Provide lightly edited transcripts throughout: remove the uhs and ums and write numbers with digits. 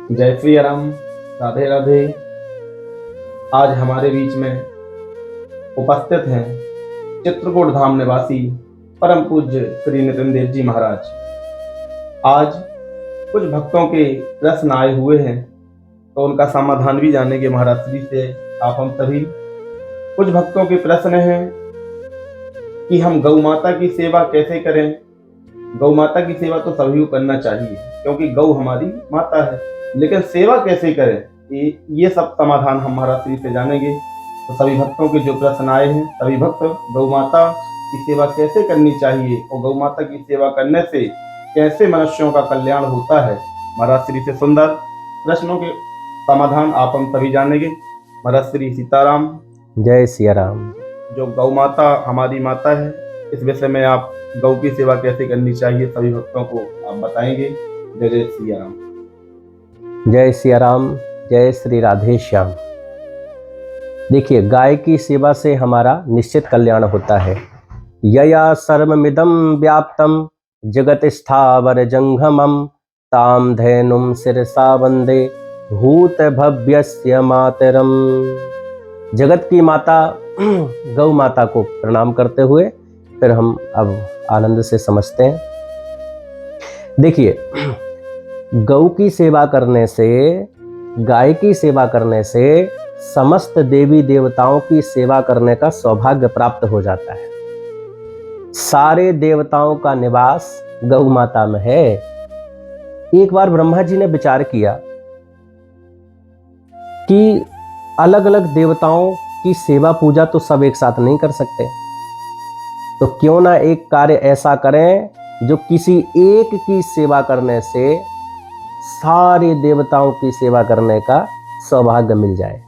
जय श्री राम। राधे राधे। आज हमारे बीच में उपस्थित हैं चित्रकूट धाम निवासी परम पूज्य श्री नितिन देव जी महाराज। आज कुछ भक्तों के प्रश्न आए हुए हैं तो उनका समाधान भी जानेंगे महाराज श्री से आप हम सभी। कुछ भक्तों के प्रश्न हैं कि हम गौ माता की सेवा कैसे करें। गौ माता की सेवा तो सभी को करना चाहिए क्योंकि गौ हमारी माता है, लेकिन सेवा कैसे करें ये सब समाधान हम महाराज श्री से जानेंगे। तो सभी भक्तों के जो प्रश्न आए हैं, सभी भक्त गौ माता की सेवा कैसे करनी चाहिए और गौ माता की सेवा करने से कैसे मनुष्यों का कल्याण होता है, महाराज श्री से सुंदर प्रश्नों के समाधान आप हम सभी जानेंगे। महाराज श्री सीताराम। जय सिया राम। जो गौ माता हमारी माता है, इस विषय में आप गौ की सेवा कैसे करनी चाहिए सभी भक्तों को आप बताएंगे। जय सिया राम। जय सिया राम। जय श्री राधे श्याम। देखिए, गाय की सेवा से हमारा निश्चित कल्याण होता है। यया सर्वमिदं व्याप्तम जगत स्थावर जंघमम ताम धैनुम शिरसा वंदे भूत भव्यस्य मातरम। जगत की माता गौ माता को प्रणाम करते हुए फिर हम अब आनंद से समझते हैं। देखिए, गौ की सेवा करने से, गाय की सेवा करने से समस्त देवी देवताओं की सेवा करने का सौभाग्य प्राप्त हो जाता है। सारे देवताओं का निवास गौ माता में है। एक बार ब्रह्मा जी ने विचार किया कि अलग अलग देवताओं की सेवा पूजा तो सब एक साथ नहीं कर सकते, तो क्यों ना एक कार्य ऐसा करें जो किसी एक की सेवा करने से सारे देवताओं की सेवा करने का सौभाग्य मिल जाए।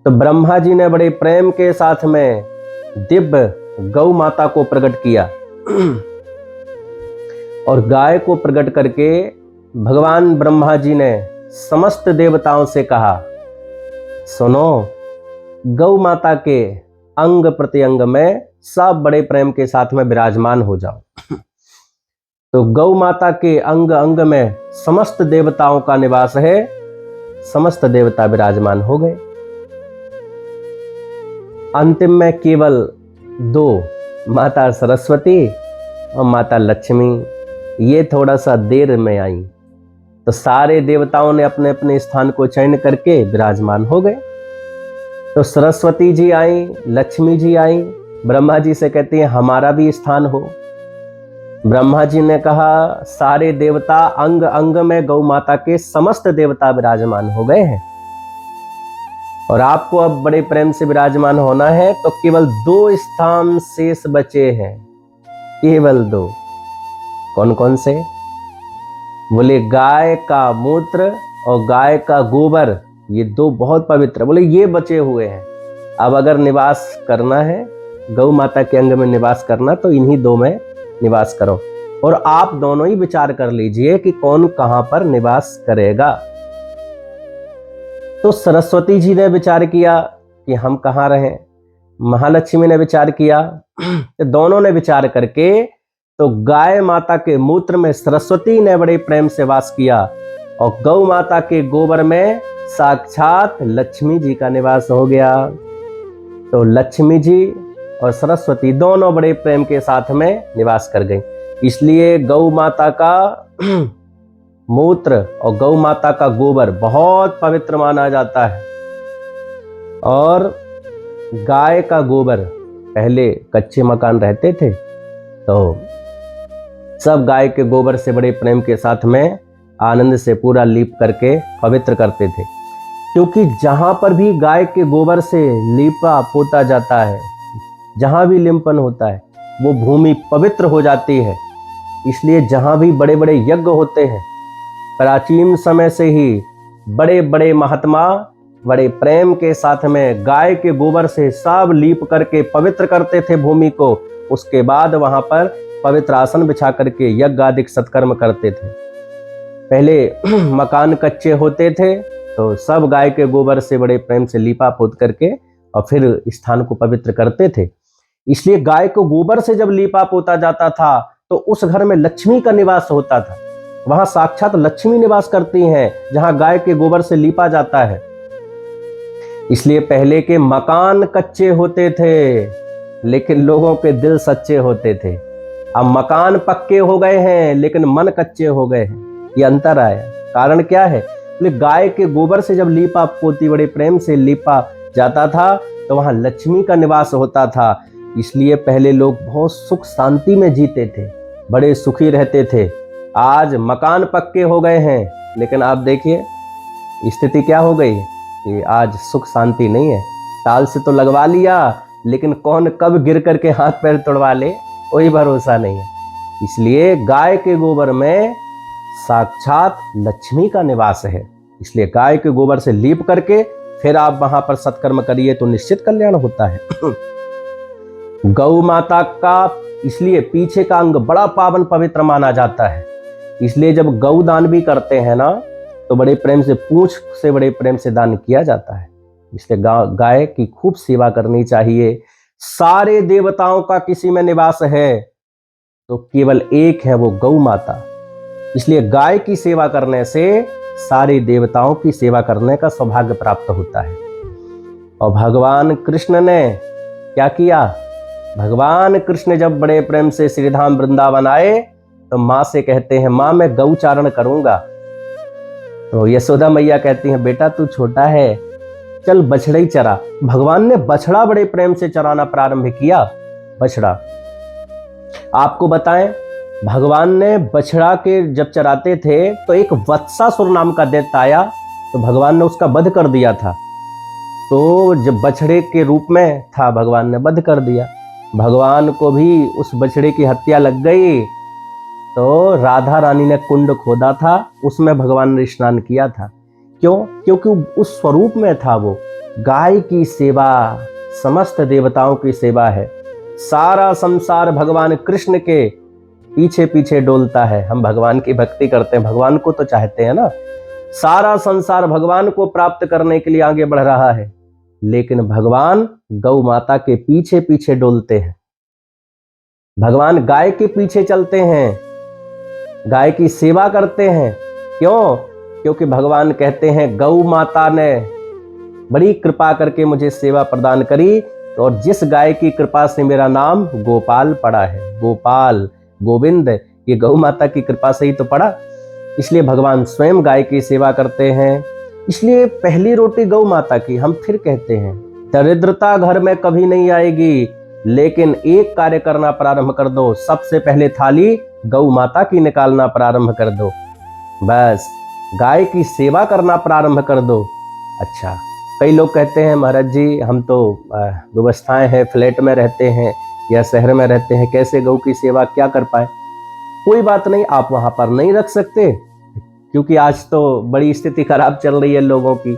तो ब्रह्मा जी ने बड़े प्रेम के साथ में दिव्य गौ माता को प्रकट किया और गाय को प्रकट करके भगवान ब्रह्मा जी ने समस्त देवताओं से कहा, सुनो, गौ माता के अंग प्रत्यंग में सब बड़े प्रेम के साथ में विराजमान हो जाओ। तो गौ माता के अंग अंग में समस्त देवताओं का निवास है। समस्त देवता विराजमान हो गए। अंतिम में केवल दो, माता सरस्वती और माता लक्ष्मी, ये थोड़ा सा देर में आई। तो सारे देवताओं ने अपने अपने स्थान को चयन करके विराजमान हो गए। तो सरस्वती जी आई, लक्ष्मी जी आई, ब्रह्मा जी से कहती हैं हमारा भी स्थान हो। ब्रह्मा जी ने कहा सारे देवता अंग अंग में गौ माता के समस्त देवता विराजमान हो गए हैं और आपको अब बड़े प्रेम से विराजमान होना है, तो केवल दो स्थान शेष बचे हैं, केवल दो। कौन कौन से? बोले गाय का मूत्र और गाय का गोबर, ये दो बहुत पवित्र, बोले ये बचे हुए हैं। अब अगर निवास करना है, गौ माता के अंग में निवास करना, तो इन्हीं दो में निवास करो। और आप दोनों ही विचार कर लीजिए कि कौन कहां पर निवास करेगा। तो सरस्वती जी ने विचार किया कि हम कहां रहें। महालक्ष्मी ने विचार किया। तो दोनों ने विचार करके तो गाय माता के मूत्र में सरस्वती ने बड़े प्रेम से वास किया और गौ माता के गोबर में साक्षात लक्ष्मी जी का निवास हो गया। तो लक्ष्मी जी और सरस्वती दोनों बड़े प्रेम के साथ में निवास कर गई। इसलिए गौ माता का मूत्र और गौ माता का गोबर बहुत पवित्र माना जाता है। और गाय का गोबर, पहले कच्चे मकान रहते थे तो सब गाय के गोबर से बड़े प्रेम के साथ में आनंद से पूरा लीप करके पवित्र करते थे, क्योंकि जहां पर भी गाय के गोबर से लीपा पोता जाता है, जहां भी लिंपन होता है, वो भूमि पवित्र हो जाती है। इसलिए जहां भी बड़े बड़े यज्ञ होते हैं, प्राचीन समय से ही बड़े बड़े महात्मा बड़े प्रेम के साथ में गाय के गोबर से सब लीप करके पवित्र करते थे भूमि को। उसके बाद वहां पर पवित्र आसन बिछा करके यज्ञ आदि सत्कर्म करते थे। पहले मकान कच्चे होते थे तो सब गाय के गोबर से बड़े प्रेम से लीपा पोत करके और फिर स्थान को पवित्र करते थे। इसलिए गाय को गोबर से जब लीपा पोता जाता था तो उस घर में लक्ष्मी का निवास होता था। वहां साक्षात लक्ष्मी निवास करती हैं, जहां गाय के गोबर से लीपा जाता है। इसलिए पहले के मकान कच्चे होते थे, लेकिन लोगों के दिल सच्चे होते थे। अब मकान पक्के हो गए हैं, लेकिन मन कच्चे हो गए हैं। ये अंतर आया। कारण क्या है? गाय के गोबर से जब लीपा पोती बड़े प्रेम से लीपा जाता था, तो वहां लक्ष्मी का निवास होता था। इसलिए पहले लोग बहुत सुख शांति में जीते थे, बड़े सुखी रहते थे। आज मकान पक्के हो गए हैं, लेकिन आप देखिए स्थिति क्या हो गई है कि आज सुख शांति नहीं है। ताल से तो लगवा लिया, लेकिन कौन कब गिर करके हाथ पैर तोड़वा ले, कोई भरोसा नहीं है। इसलिए गाय के गोबर में साक्षात लक्ष्मी का निवास है। इसलिए गाय के गोबर से लीप करके फिर आप वहां पर सत्कर्म करिए तो निश्चित कल्याण होता है। गौ माता का इसलिए पीछे का अंग बड़ा पावन पवित्र माना जाता है। इसलिए जब गौ दान भी करते हैं ना, तो बड़े प्रेम से पूंछ से बड़े प्रेम से दान किया जाता है। इसलिए गाय की खूब सेवा करनी चाहिए। सारे देवताओं का किसी में निवास है तो केवल एक है, वो गौ माता। इसलिए गाय की सेवा करने से सारे देवताओं की सेवा करने का सौभाग्य प्राप्त होता है। और भगवान कृष्ण ने क्या किया? भगवान कृष्ण जब बड़े प्रेम से श्रीधाम वृंदावन आए तो माँ से कहते हैं, माँ मैं गौचारण करूंगा। तो यशोदा मैया कहती हैं, बेटा तू छोटा है, चल बछड़ा ही चरा। भगवान ने बछड़ा बड़े प्रेम से चराना प्रारंभ किया। बछड़ा आपको बताएं, भगवान ने बछड़ा के जब चराते थे तो एक वत्सासुर नाम का दैत्य आया, तो भगवान ने उसका वध कर दिया था। तो जब बछड़े के रूप में था, भगवान ने वध कर दिया। भगवान को भी उस बछड़े की हत्या लग गई, तो राधा रानी ने कुंड खोदा था, उसमें भगवान ने स्नान किया था। क्यों? क्योंकि उस स्वरूप में था वो। गाय की सेवा समस्त देवताओं की सेवा है। सारा संसार भगवान कृष्ण के पीछे पीछे डोलता है। हम भगवान की भक्ति करते हैं, भगवान को तो चाहते हैं ना। सारा संसार भगवान को प्राप्त करने के लिए आगे बढ़ रहा है, लेकिन भगवान गौ माता के पीछे पीछे डोलते हैं। भगवान गाय के पीछे चलते हैं, गाय की सेवा करते हैं। क्यों? क्योंकि भगवान कहते हैं गौ माता ने बड़ी कृपा करके मुझे सेवा प्रदान करी, और जिस गाय की कृपा से मेरा नाम गोपाल पड़ा है, गोपाल गोविंद, ये गौ माता की कृपा से ही तो पड़ा। इसलिए भगवान स्वयं गाय की सेवा करते हैं। इसलिए पहली रोटी गौ माता की। हम फिर कहते हैं, दरिद्रता घर में कभी नहीं आएगी, लेकिन एक कार्य करना प्रारंभ कर दो, सबसे पहले थाली गौ माता की निकालना प्रारंभ कर दो। बस गाय की सेवा करना प्रारंभ कर दो। अच्छा, कई लोग कहते हैं, महाराज जी हम तो व्यवस्थाएं हैं, फ्लैट में रहते हैं या शहर में रहते हैं, कैसे गौ की सेवा क्या कर पाए? कोई बात नहीं, आप वहां पर नहीं रख सकते, क्योंकि आज तो बड़ी स्थिति खराब चल रही है लोगों की।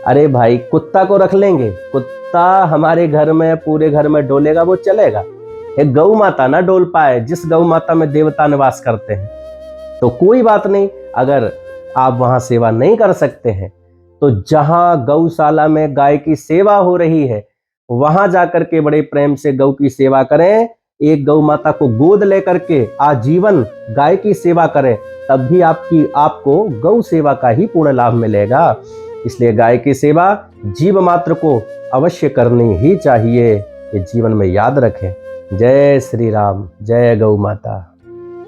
अरे भाई, कुत्ता को रख लेंगे, कुत्ता हमारे घर में पूरे घर में डोलेगा, वो चलेगा। एक गौ माता ना डोल पाए, जिस गौ माता में देवता निवास करते हैं, तो कोई बात नहीं। अगर आप वहां सेवा नहीं कर सकते हैं, तो जहां गौशाला में गाय की सेवा हो रही है, वहां जाकर के बड़े प्रेम से गौ की सेवा करें। एक गौ माता को गोद लेकर के आजीवन गाय की सेवा करें, तब भी आपको गौ सेवा का ही पूर्ण लाभ मिलेगा। इसलिए गाय की सेवा जीव मात्र को अवश्य करनी ही चाहिए, ये जीवन में याद रखें। जय श्री राम, जय गौ माता।